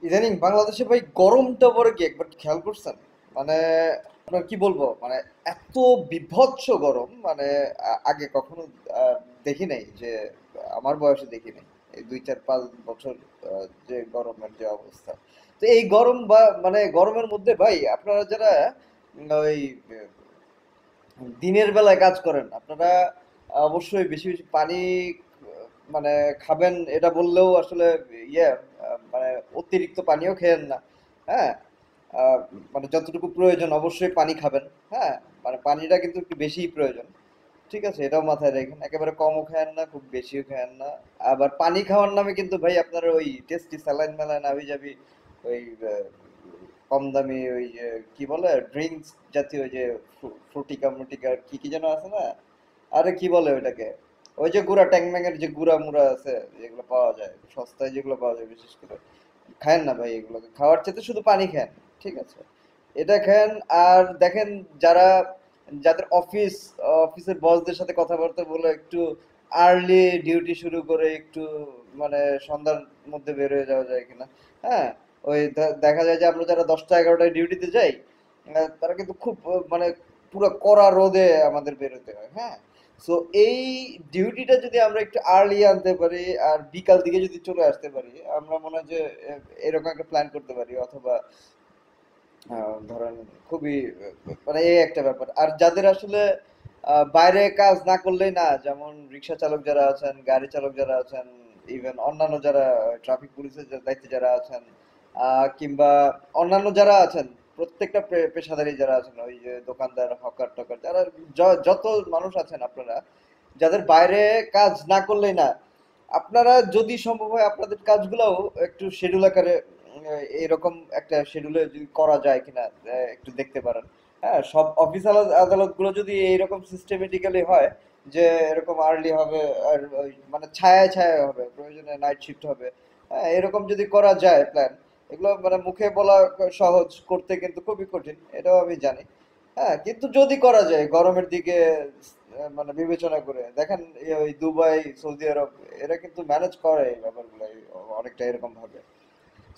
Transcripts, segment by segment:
ইদানিং বাংলাদেশে ভাই গরমটা পরে কি একবার খেয়াল করছেন? মানে আপনার কি বলবো, মানে এত বিভৎস গরম, মানে আগে কখনো আহ, দেখি নাই যে, আমার বয়সে দেখি নাই এই 2 4 5 বছর যে গরমের যে অবস্থা। তো এই গরম বা মানে গরমের মধ্যে ভাই আপনারা যারা ওই দিনের বেলায় কাজ করেন, আপনারা অবশ্যই বেশি বেশি পানি মানে খাবেন, এটা বললেও আসলে ইয়ে মানে অতিরিক্ত পানিও খেয়েন না। হ্যাঁ, আহ, মানে যতটুকু প্রয়োজন অবশ্যই পানি খাবেন। হ্যাঁ, মানে পানিটা কিন্তু একটু বেশিই প্রয়োজন। ঠিক আছে, এটাও মাথায় রাখেন, একেবারে কমও খায়েন না, খুব বেশিও খায়েন না। আবার পানি খাওয়ার নামে কিন্তু ভাই আপনার ওই টেস্টি স্যালাইন ম্যালাইন আবি যাবি, ওই কম দামি ওই যে কি বলে ড্রিঙ্কস জাতীয় ওই যে ফ্রুটিকা মুটিকা কি কি যেন আছে না, আরে কি বলে ওইটাকে, ওই যে গুড়া ট্যাংম্যাঙের যে গুড়া মুড়া আছে, যেগুলো পাওয়া যায় সস্তায়, যেগুলো পাওয়া যায় বিশেষ করে, খায়েন না ভাই এগুলোকে, খাওয়ার চাইতে শুধু পানি খান। ঠিক আছে, এটা খান। আর দেখেন, যারা যাদের অফিসের বসদের সাথে কথাবার্তা বলে একটু আর্লি ডিউটি শুরু করে একটু মানে সন্ধ্যার মধ্যে বের হয়ে যাওয়া যায় কিনা। হ্যাঁ, ওই দেখা যায় যে আমরা যারা 10টা 11টায় ডিউটিতে যাই, তারা কিন্তু খুব মানে পুরো কড়া রোদে আমাদের বেরোতে হয়। হ্যাঁ, সো এই ডিউটিটা যদি আমরা একটু আর্লি আনতে পারি আর বিকাল দিকে যদি চলে আসতে পারি, আমরা মনে হয় যে এরকম একটা প্ল্যান করতে পারি। অথবা ধরেন খুবই মানে এই একটা ব্যাপার। আর যাদের আসলে বাইরে কাজ না করলেই না, যেমন রিক্সা চালক যারা আছেন, গাড়ি চালক যারা আছেন, ইভেন অন্যান্য যারা ট্রাফিক পুলিশের দায়িত্বে যারা আছেন, কিংবা অন্যান্য যারা আছেন, প্রত্যেকটা পেশাদারি যারা আছেন, ওই যে দোকানদার, হকার টকার, যারা যত মানুষ আছেন আপনারা, যাদের বাইরে কাজ না করলেই না, আপনারা যদি সম্ভব হয় আপনাদের কাজগুলোও একটু শিডিউল আকারে এরকম একটা শিডিউলে যদি করা যায় কিনা একটু দেখতে পারেন। হ্যাঁ, সব অফিস আদালত গুলো যদি এইরকম সিস্টেমেটিক্যালি হয় যে এরকম আর্লি হবে, আর মানে ছায়ায় ছায়ায় হবে, প্রয়োজনে নাইট শিফট হবে। হ্যাঁ, এরকম যদি করা যায় প্ল্যান, এগুলো মানে মুখে বলা সহজ, করতে কিন্তু খুবই কঠিন, এটাও আমি জানি। হ্যাঁ, কিন্তু যদি করা যায় গরমের দিকে মানে বিবেচনা করে দেখেন, ওই দুবাই, সৌদি আরব, এরা কিন্তু ম্যানেজ করে এই ব্যাপারগুলো অনেকটা এরকম ভাবে।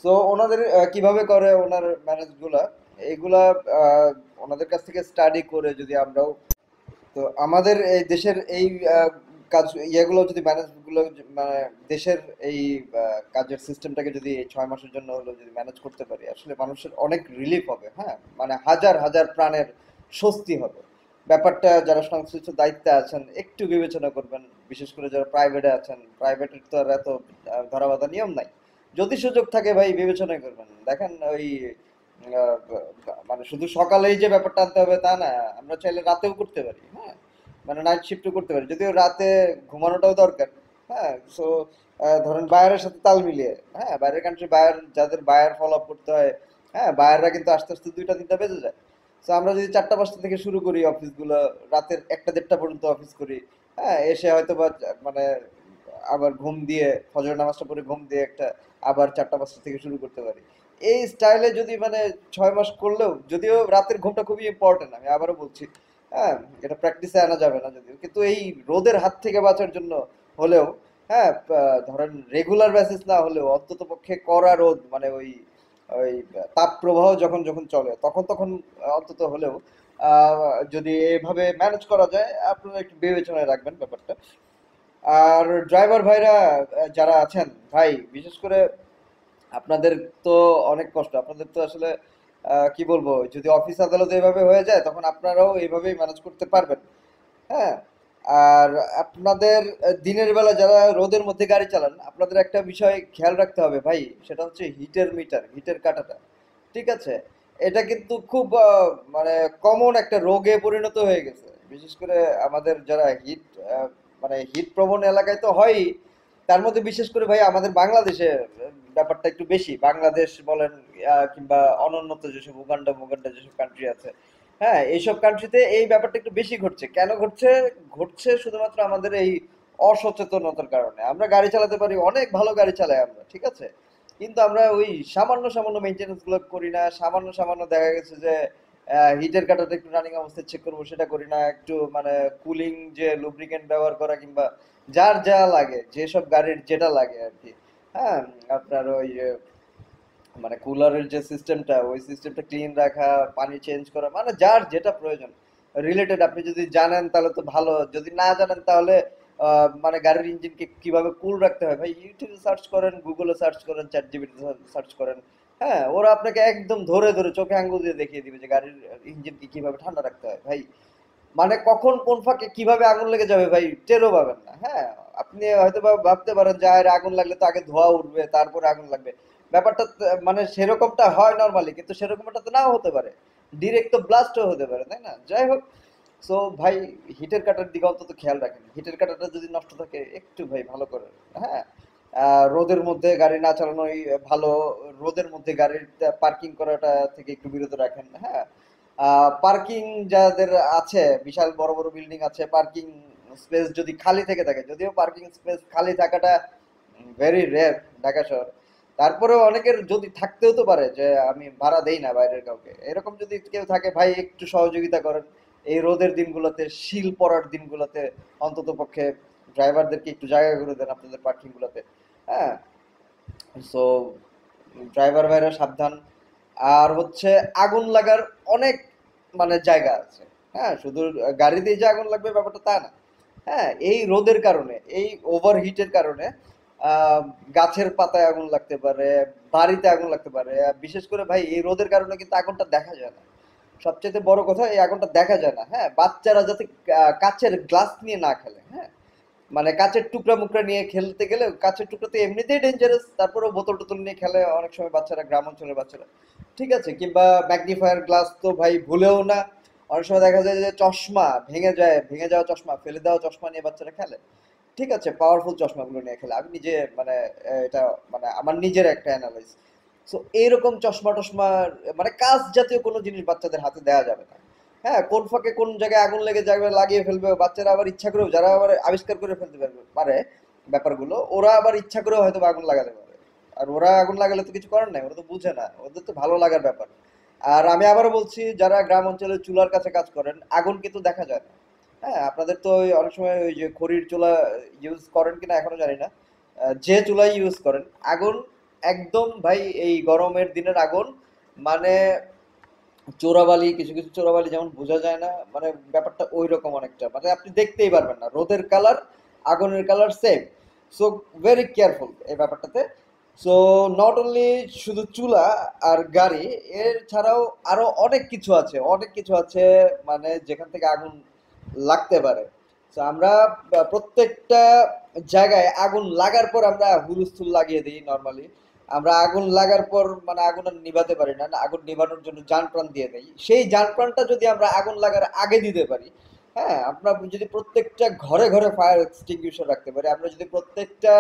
সো ওনাদের কিভাবে করে ওনার ম্যানেজ গুলা, এইগুলা ওনাদের কাছ থেকে স্টাডি করে যদি আমরাও, তো আমাদের এই দেশের এই কাজ ইয়েগুলো যদি ম্যানেজ গুলো মানে দেশের এই কাজের সিস্টেমটাকে যদি এই 6 মাসের জন্য হলো যদি ম্যানেজ করতে পারি, আসলে মানুষের অনেক রিলিফ হবে। হ্যাঁ, মানে হাজার হাজার প্রাণের স্বস্তি হবে। ব্যাপারটা যারা সংশ্লিষ্ট দায়িত্বে আছেন একটু বিবেচনা করবেন, বিশেষ করে যারা প্রাইভেটে আছেন, প্রাইভেটের তো আর এত ধরাবাঁধা নিয়ম নাই। যদি সুযোগ থাকে ভাই বিবেচনা করবেন, দেখেন ওই মানে শুধু সকালেই যে ব্যাপারটা আনতে হবে তা না, আমরা চাইলে রাতেও করতে পারি। হ্যাঁ, মানে নাইট শিফটও করতে পারি, যদিও রাতে ঘুমানোটাও দরকার। হ্যাঁ, সো ধরেন বায়ারের সাথে তাল মিলিয়ে, হ্যাঁ, বাইরের কান্ট্রি বায়ার, যাদের বায়ার ফলো আপ করতে হয়, হ্যাঁ, বায়াররা কিন্তু আস্তে আস্তে 2টা 3টা বেজে যায়। সো আমরা যদি 4টা 5টা থেকে শুরু করি অফিসগুলো, রাতের 1টা 1.5টা পর্যন্ত অফিস করি, হ্যাঁ, এসে হয়তো বা মানে আবার ঘুম দিয়ে ফজর নামাজটা পড়ে ঘুম দিয়ে একটা আবার 4টা 5টা থেকে শুরু করতে পারি। এই স্টাইলে যদি মানে 6 মাস করলেও, যদিও রাতের ঘুমটা খুবই ইম্পর্টেন্ট, আমি আবারও বলছি। হ্যাঁ, এটা প্র্যাকটিসে আনা যাবে না যদিও, কিন্তু এই রোদের হাত থেকে বাঁচার জন্য হলেও, হ্যাঁ, ধরেন রেগুলার বেসিস না হলেও অন্তত পক্ষে কড়া রোদ, মানে ওই ওই তাপ প্রবাহ যখন যখন চলে তখন তখন অন্তত হলেও যদি এভাবে ম্যানেজ করা যায়, আপনারা একটু বিবেচনায় রাখবেন ব্যাপারটা। আর ড্রাইভার ভাইরা যারা আছেন ভাই, বিশেষ করে আপনাদের তো অনেক কষ্ট, আপনাদের তো আসলে কি বলবো, যদি অফিস আদালত এভাবে হয়ে যায় তখন আপনারাও এইভাবেই ম্যানেজ করতে পারবেন। হ্যাঁ, আর আপনাদের দিনের বেলা যারা রোদের মধ্যে গাড়ি চালান, আপনাদের একটা বিষয় খেয়াল রাখতে হবে ভাই, সেটা হচ্ছে হিটের মিটার, হিটের কাঁটাটা। ঠিক আছে, এটা কিন্তু খুব মানে কমন একটা রোগে পরিণত হয়ে গেছে, বিশেষ করে আমাদের যারা মানে হিট প্রবণ এলাকায় তো হয়ই, তার মধ্যে বিশেষ করে ভাই আমাদের বাংলাদেশে ব্যাপারটা একটু বেশি। বাংলাদেশ বলেন কিংবা অনুন্নত যেসব উগান্ডা মুগান্ডা যেসব কান্ট্রি আছে, হ্যাঁ, এইসব কান্ট্রিতে এই ব্যাপারটা একটু বেশি ঘটছে। কেন ঘটছে? ঘটছে শুধুমাত্র আমাদের এই অসচেতনতার কারণে। আমরা গাড়ি চালাতে পারি, অনেক ভালো গাড়ি চালাই আমরা, ঠিক আছে, কিন্তু আমরা ওই সামান্য সামান্য মেনটেন্যান্স গুলো করি না, সামান্য সামান্য দেখা গেছে যে হিটের কাটাটা একটু রানিং অবস্থায় চেক করবো সেটা করি না, একটু মানে কুলিং যে লুব্রিকেন্ট ব্যবহার করা, কিংবা যার যা লাগে, যেসব গাড়ির যেটা লাগে আর কি। হ্যাঁ, আপনার ওই মানে কুলারের যে সিস্টেমটা, ওই সিস্টেমটা ক্লিন রাখা, পানি চেঞ্জ করা, মানে যার যেটা প্রয়োজন রিলেটেড আপনি যদি জানেন তাহলে তো ভালো, যদি না জানেন তাহলে মানে গাড়ির ইঞ্জিনকে কিভাবে কুল রাখতে হয় ভাই ইউটিউবে সার্চ করেন, গুগলে সার্চ করেন, চ্যাট জিপিটি সার্চ করেন। হ্যাঁ, ওরা আপনাকে একদম ধরে ধরে চোখে আঙ্গুল দিয়ে দেখিয়ে দিবে যে গাড়ির ইঞ্জিনকে কিভাবে ঠান্ডা রাখতে হয় ভাই। মানে কখন কোন ফাঁকে কিভাবে আগুন লেগে যাবে ভাই টেরও পাবেন না। হ্যাঁ, আপনি হয়তো বা ভাবতে পারেন যে আরে আগুন লাগলে তো আগে ধোঁয়া উঠবে তারপরে আগুন লাগবে, ব্যাপারটা মানে সেরকমটা হয় নর্মালি, কিন্তু সেরকমটা তো নাও হতে পারে, ডিরেক্ট তো ব্লাস্টও হতে পারে, তাই না? যাই হোক, সো ভাই হিটের কাটার দিকে অন্তত খেয়াল রাখেন, হিটের কাটাটা যদি নষ্ট থাকে একটু ভাই ভালো করে। হ্যাঁ, রোদের মধ্যে গাড়ি না চালানোই ভালো, রোদের মধ্যে গাড়ির পার্কিং করাটা থেকে একটু বিরত রাখেন। হ্যাঁ, পার্কিং যাদের আছে, বিশাল বড় বড় বিল্ডিং আছে, পার্কিং স্পেস যদি খালি থেকে থাকে, যদিও পার্কিং স্পেস খালি থাকাটা ভেরি রেয়ার ঢাকা শহর, তারপরেও অনেকের যদি থাকতেও তো পারে যে আমি ভাড়া দেই না বাইরের কাউকে, এরকম যদি কেউ থাকে ভাই একটু সহযোগিতা করেন এই রোদের দিনগুলোতে, শিল পড়ার দিনগুলোতে, অন্তত পক্ষে ড্রাইভারদেরকে একটু জায়গা করে দেন আপনাদের পার্কিং গুলোতে। হ্যাঁ, সো ড্রাইভার ভাইরা সাবধান। আর হচ্ছে আগুন লাগার অনেক মানে জায়গা আছে। হ্যাঁ, শুধু গাড়িতেই যে আগুন লাগবে ব্যাপারটা তা না। হ্যাঁ, এই রোদের কারণে, এই ওভারহিটের কারণে আহ, গাছের পাতায় আগুন লাগতে পারে, বাড়িতে আগুন লাগতে পারে। বিশেষ করে ভাই এই রোদের কারণে কিন্তু আগুনটা দেখা যায় না। সবচেয়ে বড় কথা, এই আগুনটা দেখা যায় না। হ্যাঁ, বাচ্চারা যাতে কাচের গ্লাস নিয়ে না খেলে। হ্যাঁ, মানে কাচের টুকরা মুকরা নিয়ে খেলতে গেলে, কাচের টুকরা তো এমনিতেই ডেঞ্জারাস, তারপরেও বোতল টোতল নিয়ে খেলে অনেক সময় বাচ্চারা, গ্রাম অঞ্চলের বাচ্চারা। ঠিক আছে, কিংবা ম্যাগনিফায়ার গ্লাস তো ভাই ভুলেও না। অনেক সময় দেখা যায় যে চশমা ভেঙে যায়, ভেঙে যাওয়া চশমা, ফেলে দেওয়া চশমা নিয়ে বাচ্চারা খেলে। ঠিক আছে, পাওয়ারফুল চশমাগুলো নিয়ে খেলে। আমি নিজে মানে এটা মানে আমার নিজের একটা অ্যানালাইজ। সো এইরকম চশমা টশমা মানে কাঁচ জাতীয় কোনো জিনিস বাচ্চাদের হাতে দেওয়া যাবে না। হ্যাঁ, কোন ফাঁকে কোন জায়গায় আগুন লেগে যাবে, লাগিয়ে ফেলবে বাচ্চারা, আবার ইচ্ছা করেও যারা আবার আবিষ্কার করে ফেলতে পারে ব্যাপারগুলো, ওরা আবার ইচ্ছা করেও হয়তো বা আগুন লাগাতে পারে। আর ওরা আগুন লাগালে তো কিছু করার নাই, ওরা তো বুঝে না, ওদের তো ভালো লাগার ব্যাপার। আর আমি আবারও বলছি, যারা গ্রাম অঞ্চলে চুলার কাছে কাজ করেন, আগুন কিন্তু দেখা যায় না। হ্যাঁ, আপনাদের তো ওই অনেক সময় ওই যে খড়ির চুলা ইউজ করেন কিনা এখনো জানি না, যে চুলাই ইউজ করেন, আগুন একদম ভাই এই গরমের দিনের আগুন মানে চোরাবালি, কিছু কিছু চোরাবালি যেমন বোঝা যায় না, মানে ব্যাপারটা ওই রকম অনেকটা, মানে আপনি দেখতেই পারবেন না রোদের কালার আগুনের colour same. So very careful এই ব্যাপারটাতে। সো নট অনলি শুধু চুলা আর গাড়ি, এর ছাড়াও আরো অনেক কিছু আছে, অনেক কিছু আছে মানে যেখান থেকে আগুন লাগতে পারে। তো আমরা প্রত্যেকটা জায়গায় আগুন লাগার পর আমরা হুলস্থুল লাগিয়ে দিই নর্মালি। আমরা আগুন লাগার পর মানে আগুন আর নিভাতে পারি না, আগুন নিভানোর জন্য জান প্রাণ দিয়ে দেই। সেই জান প্রাণটা যদি আমরা আগুন লাগার আগে দিতে পারি, হ্যাঁ, আমরা যদি প্রত্যেকটা ঘরে ঘরে ফায়ার এক্সটিংগুইশার রাখতে পারি, আমরা যদি প্রত্যেকটা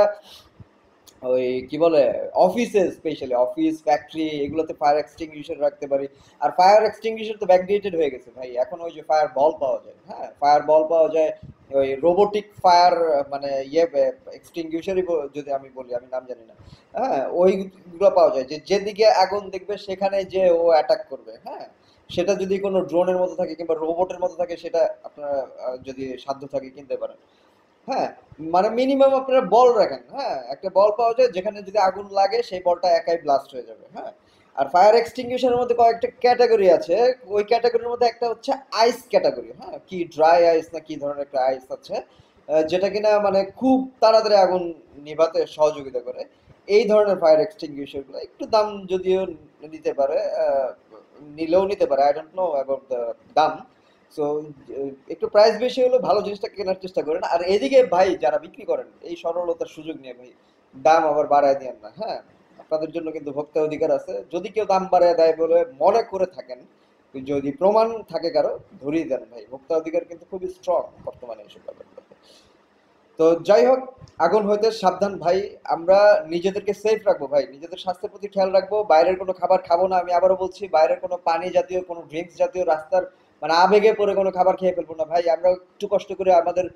ওই কি বলে অফিসে, স্পেশালি অফিস ফ্যাক্টরি এগুলোতে ফায়ার এক্সটিংগুইশার রাখতে পারি। আর ফায়ার এক্সটিংগুইশার তো ব্যাকডেটেড হয়ে গেছে ভাই, এখন ওই যে ফায়ার বল পাওয়া যায়। হ্যাঁ, ফায়ার বল পাওয়া যায়, ওই রোবোটিক ফায়ার মানে ইয়ে এক্সটিংগুইশারই যদি আমি বলি, আমি নাম জানি না। হ্যাঁ, ওইগুলো পাওয়া যায় যে যেদিকে আগুন দেখবে সেখানে যে ও অ্যাটাক করবে। হ্যাঁ, সেটা যদি কোনো ড্রোনের মতো থাকে কিংবা রোবটের মতো থাকে, সেটা আপনারা যদি সাধ্য থাকে কিনতে পারেন। হ্যাঁ, মানে মিনিমাম আপনারা বল রাখেন। হ্যাঁ, একটা বল পাওয়া যায় যেখানে যদি আগুন লাগে সেই বলটা একাই ব্লাস্ট হয়ে যাবে। হ্যাঁ, আর ফায়ার এক্সটিংগুইশারের মধ্যে কয়েকটা ক্যাটাগরি আছে। ওই ক্যাটাগরির মধ্যে একটা হচ্ছে আইস ক্যাটাগরি। হ্যাঁ, কি ড্রাই আইস না কি ধরনের একটা আইস আছে, যেটা কিনা মানে খুব তাড়াতাড়ি আগুন নিভাতে সহযোগিতা করে। এই ধরনের ফায়ার এক্সটিংগুইশার গুলো একটু দাম যদিও নিতে পারে, নিলেও নিতে পারে, I don't know about the দাম। সো একটু প্রাইস বেশি হলে ভালো জিনিসটা কেনার চেষ্টা করেন। আর এদিকে ভাই যারা বিক্রি করেন এই সরলতার সুযোগ নিয়ে ভাই দাম আবার বাড়ায় দিয়েন না। হ্যাঁ, আপনাদের জন্য কিন্তু ভোক্তা অধিকার আছে, যদি কেউ দাম বাড়ায় দেয় বলে মনে করে থাকেন, যদি প্রমাণ থাকে কারো, ধরিয়ে দেন ভাই, ভোক্তা অধিকার কিন্তু খুবই স্ট্রং বর্তমানে এইসব ব্যাপারগুলোতে। তো যাই হোক, আগুন হইতে সাবধান ভাই। আমরা নিজেদেরকে সেফ রাখবো ভাই, নিজেদের স্বাস্থ্যের প্রতি খেয়াল রাখবো, বাইরের কোনো খাবার খাবো না, আমি আবারও বলছি, বাইরের কোনো পানি জাতীয় কোনো ড্রিঙ্কস জাতীয় রাস্তার মানে আবেগে পরে কোনো খাবার খেয়ে ফেলবো না ভাই। আমরা একটু কষ্ট করে আমাদের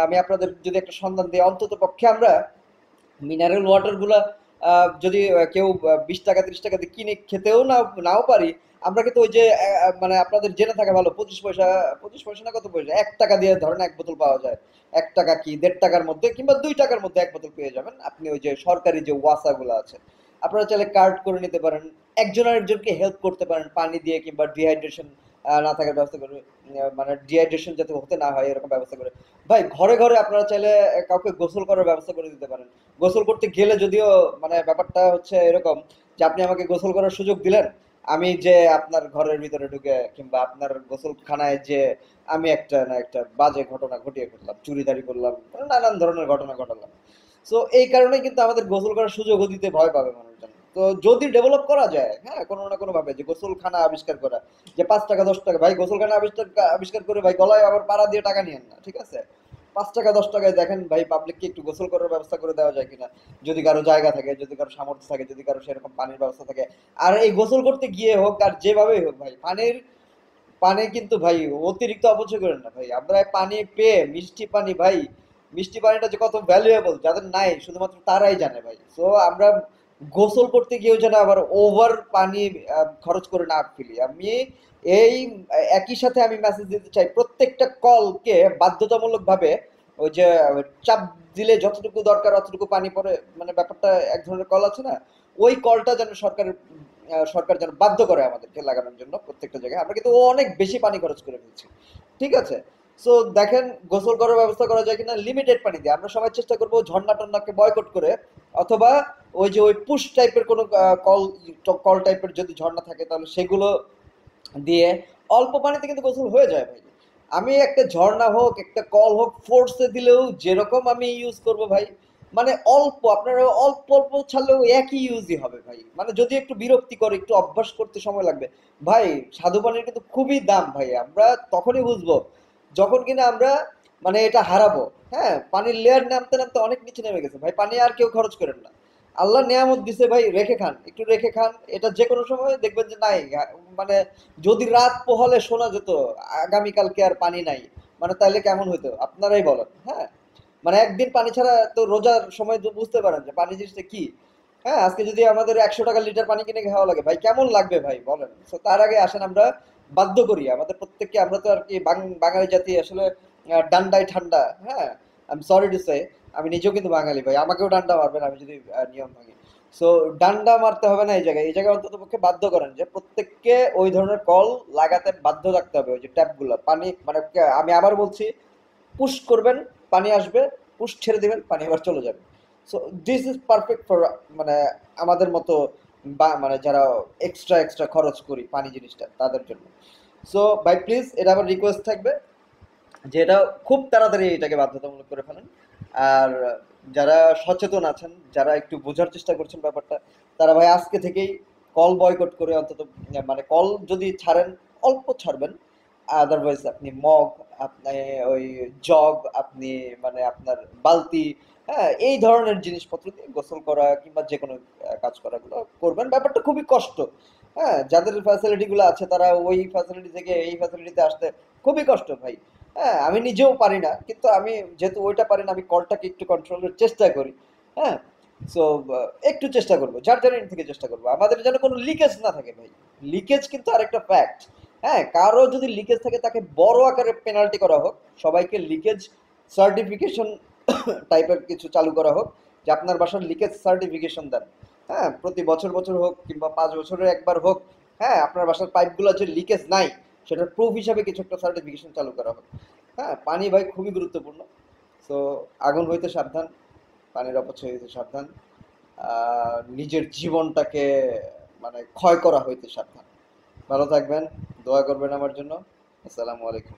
আমি আপনাদের যদি একটা সন্ধান দিই, অন্তত পক্ষে আমরা মিনারেল ওয়াটার গুলা যদি কেউ 20 টাকা 30 টাকা দিয়ে কিনে খেতেও নাও পারি, আমরা কিন্তু ওই যে মানে আপনাদের জেনে থাকা ভালো, 25 পয়সা, 25 পয়সা না কত পয়সা, 1 টাকা দিয়ে ধরেন এক বোতল পাওয়া যায়। 1 টাকা কি 1.5 টাকার মধ্যে কিংবা 2 টাকার মধ্যে এক বোতল পেয়ে যাবেন আপনি, ওই যে সরকারি যে ওয়াসা গুলো আছে। আপনারা চাইলে কার্ড করে নিতে পারেন, একজন আরেকজনকে হেল্প করতে পারেন পানি দিয়ে, কিংবা ডিহাইড্রেশন না থাকার ব্যবস্থা করে, মানে ডিহাইড্রেশন যাতে হতে না হয় এরকম ব্যবস্থা করে। ভাই ঘরে ঘরে আপনারা চাইলে কাউকে গোসল করার ব্যবস্থা করে দিতে পারেন। গোসল করতে গেলে যদিও মানে ব্যাপারটা হচ্ছে এরকম যে আপনি আমাকে গোসল করার সুযোগ দিলেন, আমি যে আপনার ঘরের ভিতরে ঢুকে কিংবা আপনার গোসলখানায় যে আমি একটা না একটা বাজে ঘটনা ঘটিয়ে ফেললাম, চুরিদারি করলাম, মানে নানান ধরনের ঘটনা ঘটালাম। সো এই কারণেই কিন্তু আমাদের গোসল করার সুযোগও দিতে ভয় পাবে মানুষজন। তো যদি ডেভেলপ করা যায়, হ্যাঁ, কোনো না কোনো ভাবে, যে গোসলখানা আবিষ্কার করা, যে 5 টাকা 10 টাকা, ভাই গোসলখানা আবিষ্কার আবিষ্কার করে ভাই গলায় আবার পাড়া দিয়ে টাকা নিয়েন না, ঠিক আছে? 5 টাকা 10 টাকায় দেখেন ভাই পাবলিককে একটু গোসল করার ব্যবস্থা করে দেওয়া যায় কিনা, যদি কারো জায়গা থাকে, যদি কারো সামর্থ্য থাকে, যদি কারো সেরকম পানির ব্যবস্থা থাকে। আর এই গোসল করতে গিয়ে হোক আর যেভাবেই হোক ভাই, পানি কিন্তু ভাই অতিরিক্ত অপচয় করেন না ভাই। আমরা পানি পেয়ে, মিষ্টি পানি ভাই, মিষ্টি পানিটা যে কত ভ্যালুয়েবল যাদের নাই শুধুমাত্র তারাই জানে ভাই। সো আমরা গোসল করতে গিয়েও যেন আবার ওভার পানি খরচ করে না ফেলি। আমি এই একই সাথে আমি মেসেজ দিতে চাই প্রত্যেকটা কলকে বাধ্যতামূলক ভাবে, ওই যে চাপ দিলে যতটুকু দরকার অতটুকু পানি পড়ে, মানে ব্যাপারটা এক ধরনের কল আছে না, ওই কলটা যেন সরকার যেন বাধ্য করে আমাদেরকে লাগানোর জন্য প্রত্যেকটা জায়গায়। আমরা কিন্তু অনেক বেশি পানি খরচ করে ফেলছি, ঠিক আছে? সো দেখেন গোসল করার ব্যবস্থা করা যায় কিনা লিমিটেড পানি দিয়ে। আমরা সবাই চেষ্টা করবো ঝর্ণা টন্নাকে বয়কট করে, অথবা ওই যে ওই পুশ টাইপের কোনো কল কল টাইপের যদি ঝর্ণা থাকে তাহলে সেগুলো দিয়ে অল্প পানিতে কিন্তু গোসল হয়ে যায় ভাই। আমি একটা ঝর্ণা হোক একটা কল হোক ফোর্সে দিলেও যেরকম আমি ইউজ করব ভাই, মানে অল্প, আপনারা অল্প অল্প ছাড়লেও একই ইউজই হবে ভাই। মানে যদি একটু বিরক্তিকর, একটু অভ্যাস করতে সময় লাগবে ভাই। স্বাদু পানির কিন্তু খুবই দাম ভাই। আমরা তখনই বুঝবো যখন কিনা আমরা মানে এটা হারাবো। হ্যাঁ, পানির লেয়ার নামতে নামতে অনেক নিচে নেমে গেছে ভাই, পানি আর কেউ খরচ করেন না। আল্লাহ নিয়ামত দিছে ভাই, রেখে খান, একটু রেখে খান। এটা যে কোনো সময় দেখবেন যে নাই, মানে যদি রাত পোহালে শোনা যেত আগামীকালকে আর পানি নাই, মানে তাইলে কেমন হইতো আপনারাই বলেন। হ্যাঁ, মানে একদিন পানি ছাড়া তো রোজার সময় তো বুঝতে পারেন যে পানি জিনিসটা কি। হ্যাঁ, আজকে যদি আমাদের 100 টাকা লিটার পানি কিনে খাওয়া লাগে ভাই কেমন লাগবে ভাই বলেন। তো তার আগে আসেন আমরা বাধ্য করি আমাদের প্রত্যেককে, আমরা তো আর কি বাঙালি জাতি আসলে ডান্ডায় ঠান্ডা। হ্যাঁ, I am sorry to say, আমি নিজেও কিন্তু বাঙালি ভাই, আমাকেও ডান্ডা মারবেন আমি যদি নিয়ম ভাঙি। সো ডান্ডা মারতে হবে না, এই জায়গায় অন্তত পক্ষে বাধ্য করেন যে প্রত্যেককে ওই ধরনের কল লাগাতে বাধ্য রাখতে হবে। ওই যে ট্যাপগুলো পানি মানে আমি আবার বলছি, পুশ করবেন পানি আসবে, পুশ ছেড়ে দিবেন পানি আবার চলে যাবে। So this is perfect for মানে আমাদের মতো বা মানে যারা এক্সট্রা এক্সট্রা খরচ করি পানি জিনিসটা তাদের জন্য। সো ভাই প্লিজ এটা আমার রিকোয়েস্ট থাকবে যে এটা খুব তাড়াতাড়ি এটাকে বাধ্যতামূলক করে ফেলেন। আর যারা সচেতন আছেন, যারা একটু বোঝার চেষ্টা করছেন ব্যাপারটা, তারা ভাই আজকে থেকেই কল বয়কট করে অন্তত, মানে কল যদি ছাড়েন অল্প ছাড়বেন। আদারওয়াইজ আপনি মগ, আপনি ওই জগ, আপনি মানে আপনার বালতি, হ্যাঁ, এই ধরনের জিনিসপত্র দিয়ে গোসল করা কিংবা যে কোনো কাজ করাগুলো করবেন। ব্যাপারটা খুবই কষ্ট। হ্যাঁ, যাদের ফ্যাসিলিটি গুলো আছে তারা ওই ফ্যাসিলিটি থেকে এই ফ্যাসিলিটিতে আসতে খুবই কষ্ট ভাই। হ্যাঁ, আমি নিজেও পারি না, কিন্তু আমি যেহেতু ওইটা পারি না, আমি কলটাকে একটু কন্ট্রোলের চেষ্টা করি। হ্যাঁ, সো একটু চেষ্টা করবো, যার যার end থেকে চেষ্টা করবো আমাদের যেন কোনো লিকেজ না থাকে ভাই। লিকেজ কিন্তু আরেকটা ফ্যাক্ট। হ্যাঁ, কারো যদি লিকেজ থাকে তাকে বড় আকারে পেনাল্টি করা হোক, সবাইকে লিকেজ সার্টিফিকেশন টাইপের কিছু চালু করা হোক, যে আপনার বাসার লিকেজ সার্টিফিকেশন দেন। হ্যাঁ, প্রতি বছর বছর হোক কিংবা 5 বছরে একবার হোক। হ্যাঁ, আপনার বাসার পাইপগুলো যে লিকেজ নাই সেটার প্রুফ হিসাবে কিছু একটা সার্টিফিকেশন চালু করা হোক। হ্যাঁ, পানি ভাই খুবই গুরুত্বপূর্ণ। সো আগুন হইতে সাবধান, পানির অপচয় হইতে সাবধান, নিজের জীবনটাকে মানে ক্ষয় করা হইতে সাবধান। ভালো থাকবেন, দোয়া করবেন আমার জন্য। আসসালামু আলাইকুম।